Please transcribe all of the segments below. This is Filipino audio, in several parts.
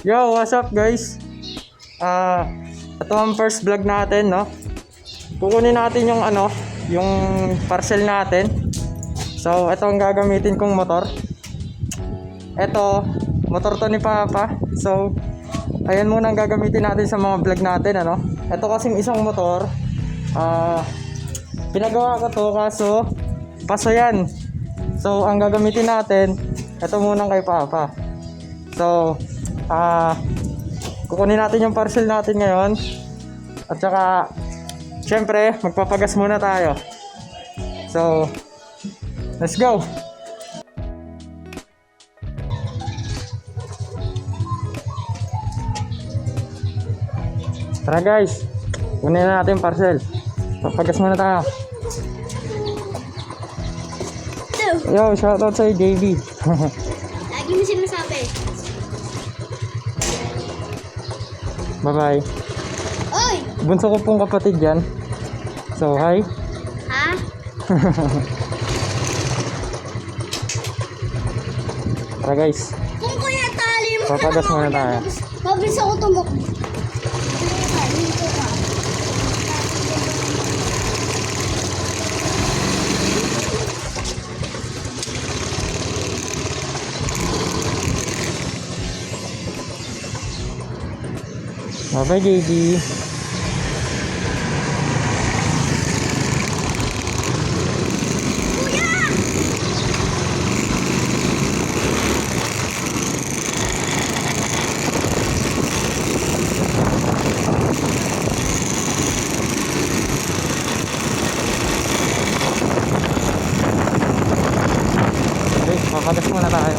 Yo, what's up guys? Ito ang first vlog natin, no? Kukunin natin yung yung parcel natin. So, ito ang gagamitin kong motor. Ito, motor to ni Papa. So, ayan muna ang gagamitin natin sa mga vlog natin, ano? Ito kasing isang motor. Pinagawa ko to kaso paso yan. So, ang gagamitin natin, ito muna kay Papa. So, kukunin natin yung parcel natin ngayon. At saka syempre magpapagas muna tayo. So let's go. Tara guys, kunin na natin yung parcel. Papagas muna tayo. Yo, shoutout sa'yo JB. Lagi mo sinasabi. Bye bye. Oy! Bunso ko pong kapatid yan. So hi. Ha? Tara guys, Kung kuya tali mo papagas muna tayo. Mabilis ako tumakbo. Bye bye JB. Okay, papagas muna tayo.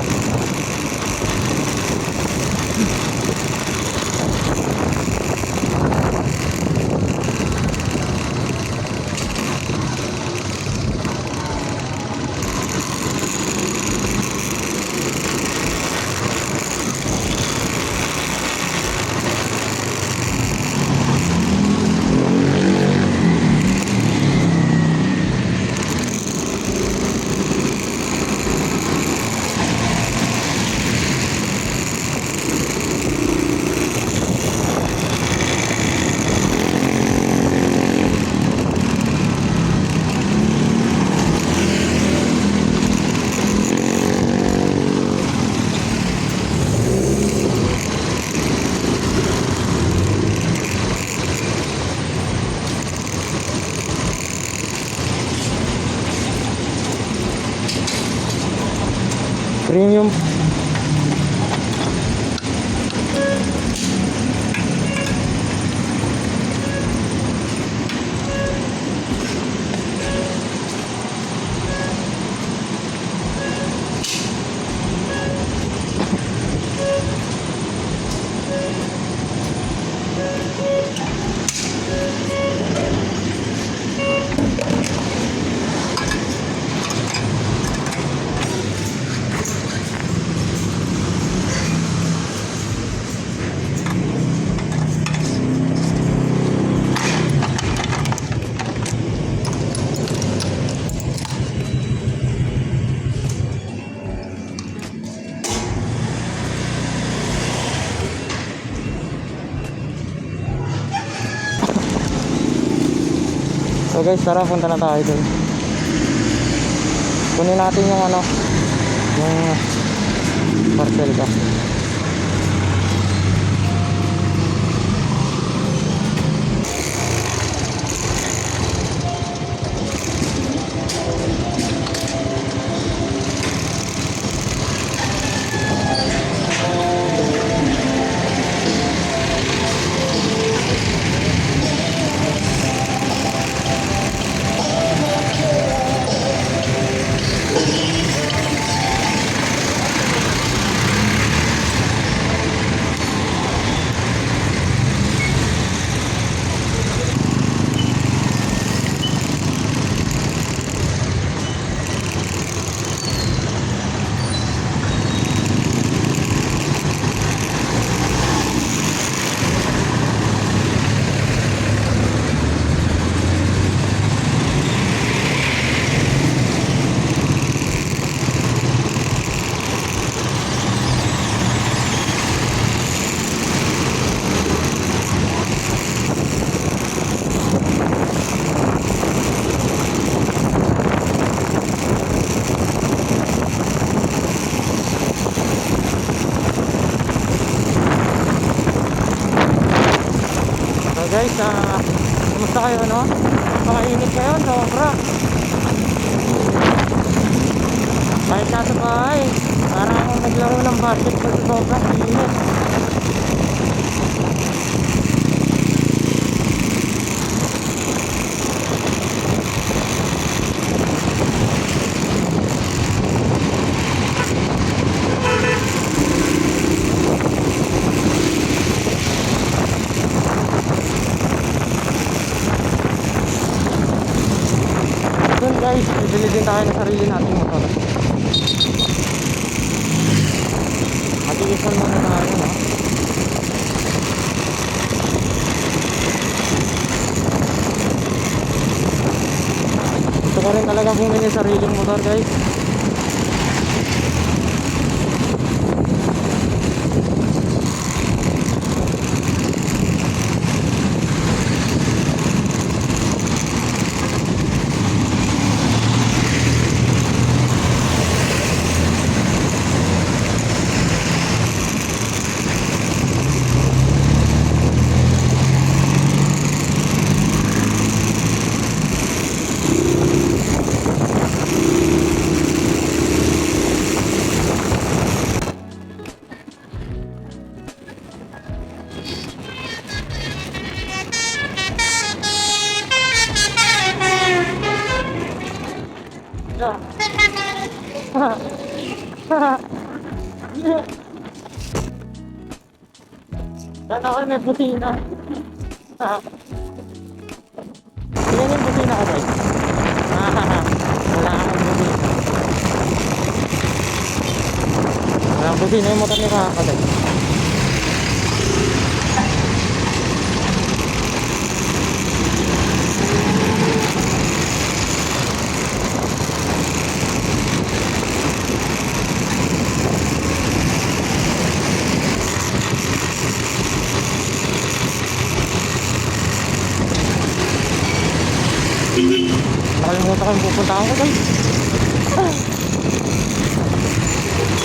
Premium. So guys, tara, punta na tayo dun. Kunin natin yung yung parcel ka. guys, kumusta kayo, no? Makainit kayo, sobra. Kahit nasa bahay, parang naglaro ng basketball sa sobrang init. Yun guys, bibili din tayo ng sarili nating motor. Mag-iisan muna tayo, no? Gusto ko rin talaga bumili ng sariling motor guys. Sana ako may busina. Yan yung busina ko guys. Wala akong busina. Walang busina yung motor ni Kaka guys. Nakalimutan ko yung pupuntahan ko guys.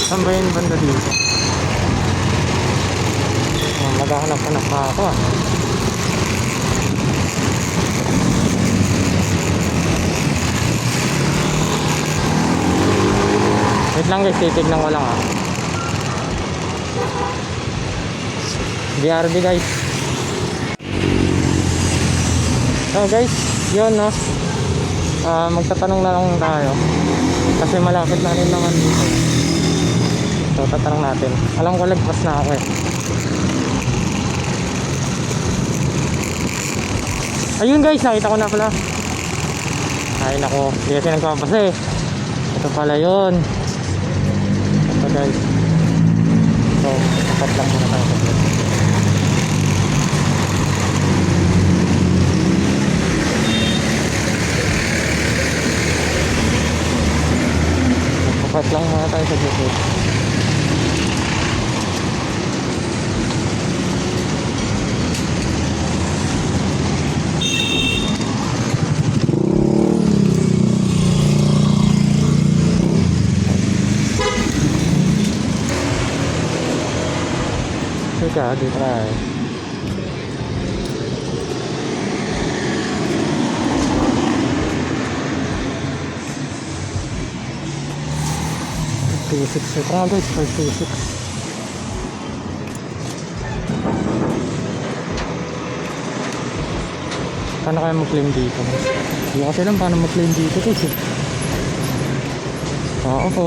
Saan ba yung banda dito? Maghahanap-hanap pa ako ah. Wait lang guys, titignan ko lang ah. BRB guys. So guys, yun no. Magtatanong na lang tayo kasi malapit na rin naman dito. So tatanong natin. Alam ko lagpas na ako eh. Ayun guys, nakita ko na pala. Ay nako, hindi kasi nagpapasa eh. Ito pala yun. Ito guys. So tapat lang muna tayo sa vlog. Tapat lang muna tayo sa vlog. Teka, dito tayo. Ito nga guys, 526. Paano kaya mag-claim dito? Hindi ko kasi alam paano mag-claim dito guys eh. Oo po.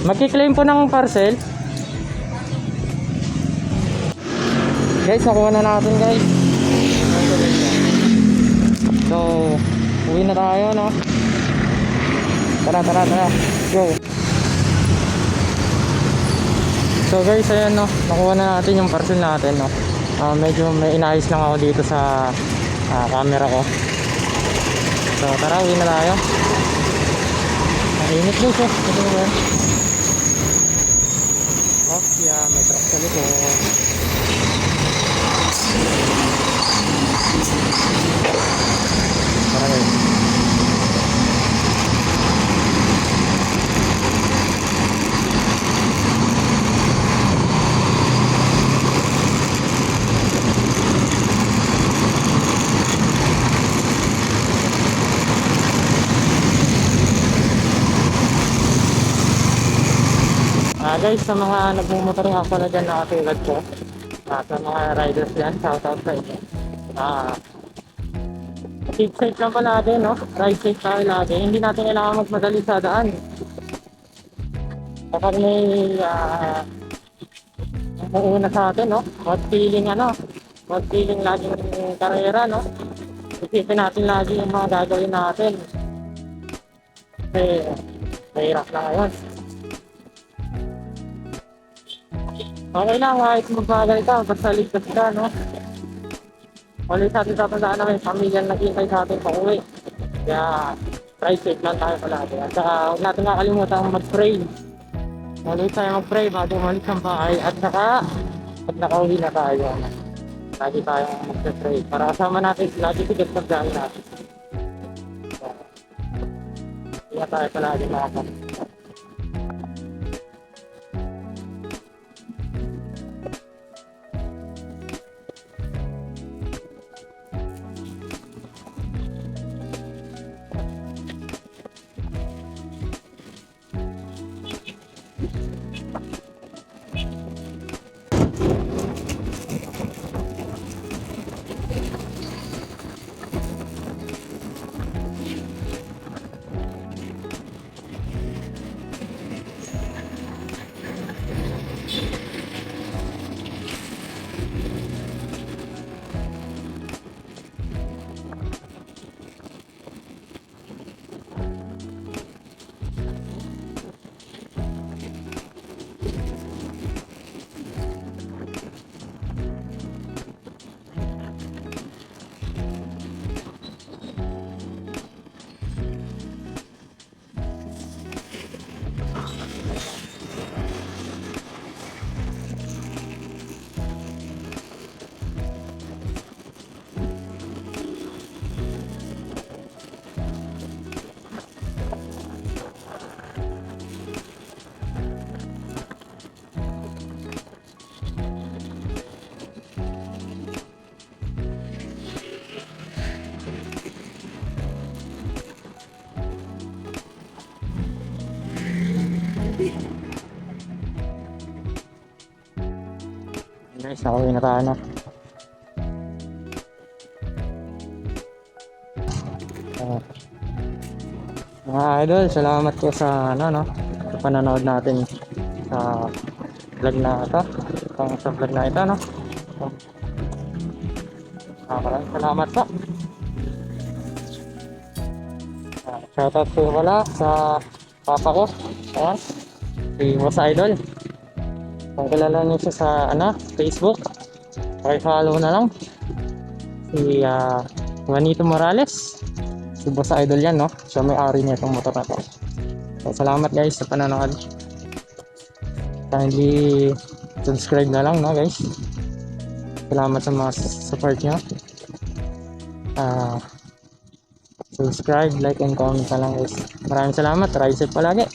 Magki-claim po ng parcel. Guys, nakuha na natin guys. So, uwi na tayo no. Tara. Go. So guys, ayan no. Nakuha na natin yung parcel natin no. Medyo may inayos lang ako dito sa camera ko. So tara, uwi na tayo. Mainit guys eh. Ito na yan. Yeah, may truck sa likod. Tara guys. Guys, sa mga nagmumotor nga pala dyan na katulad ko, sa mga riders dyan, shoutout sa inyo. Keep safe lang palagi, no? Ride safe tayo lagi. Hindi natin kailangan magmadali sa daan. Kapag may umuuna sa atin, no? Huwag feeling laging karera, no? Isipin natin lagi yung mga gagawin natin. Kasi mahirap na ngayon. Okay lang, kahit magbagal ka, basta ligtas ka, no? Ulit sa atin tatandaan na may pamilyang naghihintay sa atin pauwi. Kaya, try safe lang tayo palagi. At saka, huwag natin kakalimutan mag-pray. Ulit tayo mag-pray bago umalis ang bahay. At saka, pag nakauwi na tayo, lagi tayong mag-pray. Para kasama natin, lagi tigat pagdaan natin. Kaya tayo palagi mga kapatid. Guys, nakauwi na tayo na. Mga idol, salamat po sa sa panonood natin sa vlog na ito. Sa vlog na ito, no? Maraming salamat po. Shoutout po pala sa papa ko. Ayan, si Boss Idol. Kung kilala niyo siya sa Facebook, pakifollow na lang. Si Juanito Morales. Si Boss Idol yan, no? Siya may-ari niya itong motor na to. So, salamat guys sa panonood. Kindly subscribe na lang, no guys? Salamat sa mga support nyo. Subscribe, like, and comment na lang guys. Maraming salamat. Ride safe palagi.